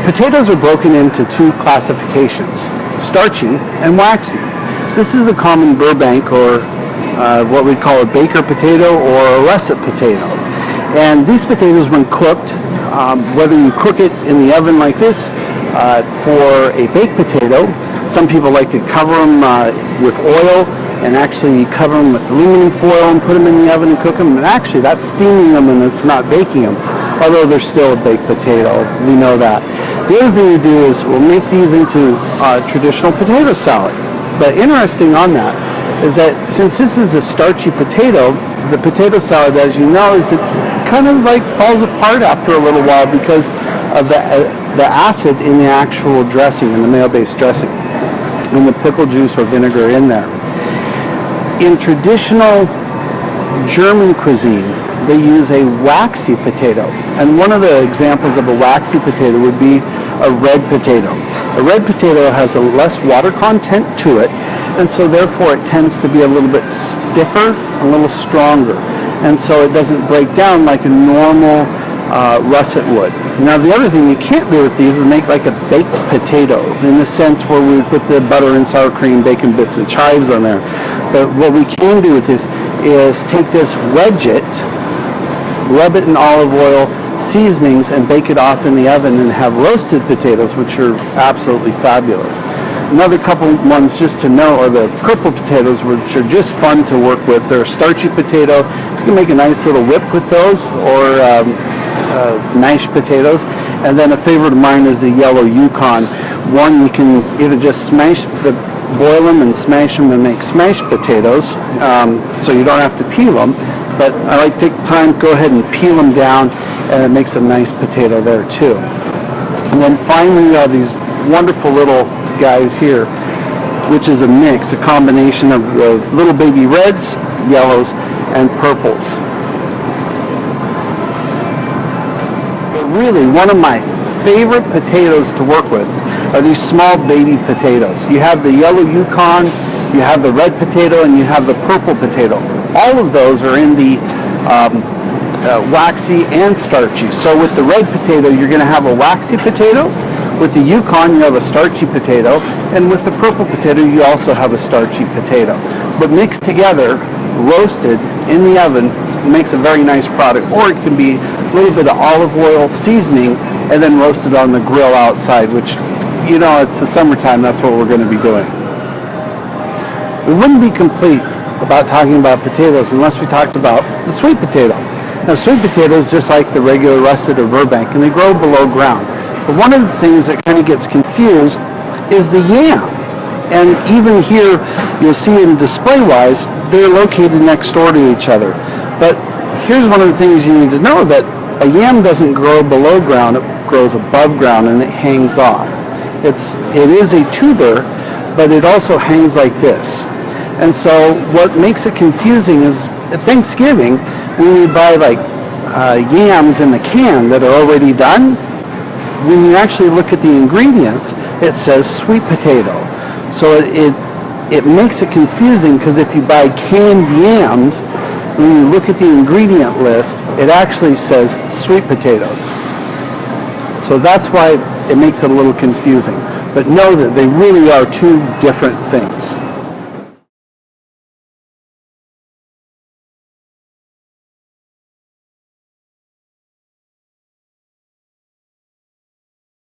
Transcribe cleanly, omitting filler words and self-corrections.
Potatoes are broken into two classifications, starchy and waxy. This is the common Burbank or what we call a baker potato or a russet potato. And these potatoes, when cooked, whether you cook it in the oven like this for a baked potato, some people like to cover them with oil and actually cover them with aluminum foil and put them in the oven and cook them. And actually, that's steaming them and it's not baking them, although they're still a baked potato. We know that. The other thing we do is we'll make these into traditional potato salad. But interesting on that is that since this is a starchy potato, the potato salad, as you know, is it kind of like falls apart after a little while because of the acid in the actual dressing, in the mayo-based dressing, and the pickle juice or vinegar in there. In traditional German cuisine, they use a waxy potato. And one of the examples of a waxy potato would be a red potato. A red potato has a less water content to it, and so therefore it tends to be a little bit stiffer, a little stronger. And so it doesn't break down like a normal russet would. Now the other thing you can't do with these is make like a baked potato in the sense where we put the butter and sour cream, bacon bits and chives on there. But what we can do with this is take this, wedge it, rub it in olive oil, seasonings, and bake it off in the oven and have roasted potatoes, which are absolutely fabulous. Another couple ones just to know are the purple potatoes, which are just fun to work with. They're a starchy potato. You can make a nice little whip with those, or mashed potatoes. And then a favorite of mine is the yellow Yukon. One, you can either just boil them and smash them and make smashed potatoes, so you don't have to peel them. But I like to take the time, go ahead and peel them down, and it makes a nice potato there too. And then finally, these wonderful little guys here, which is a mix, a combination of the little baby reds, yellows, and purples. But really, one of my favorite potatoes to work with are these small baby potatoes. You have the yellow Yukon, you have the red potato, and you have the purple potato. All of those are in the waxy and starchy. So with the red potato, you're going to have a waxy potato. With the Yukon, you have a starchy potato. And with the purple potato, you also have a starchy potato. But mixed together, roasted in the oven, makes a very nice product. Or it can be a little bit of olive oil seasoning and then roasted on the grill outside, which, you know, it's the summertime, that's what we're going to be doing. We wouldn't be complete about talking about potatoes unless we talked about the sweet potato. Now, sweet potatoes, just like the regular russet or Burbank, and they grow below ground. But one of the things that kind of gets confused is the yam. And even here, you'll see in display-wise, they're located next door to each other. But here's one of the things you need to know, that a yam doesn't grow below ground, it grows above ground and it hangs off. It is a tuber, but it also hangs like this. And so what makes it confusing is at Thanksgiving, when we buy like yams in the can that are already done, when you actually look at the ingredients, it says sweet potato. So it makes it confusing, because if you buy canned yams, when you look at the ingredient list, it actually says sweet potatoes. So that's why it makes it a little confusing. But know that they really are two different things.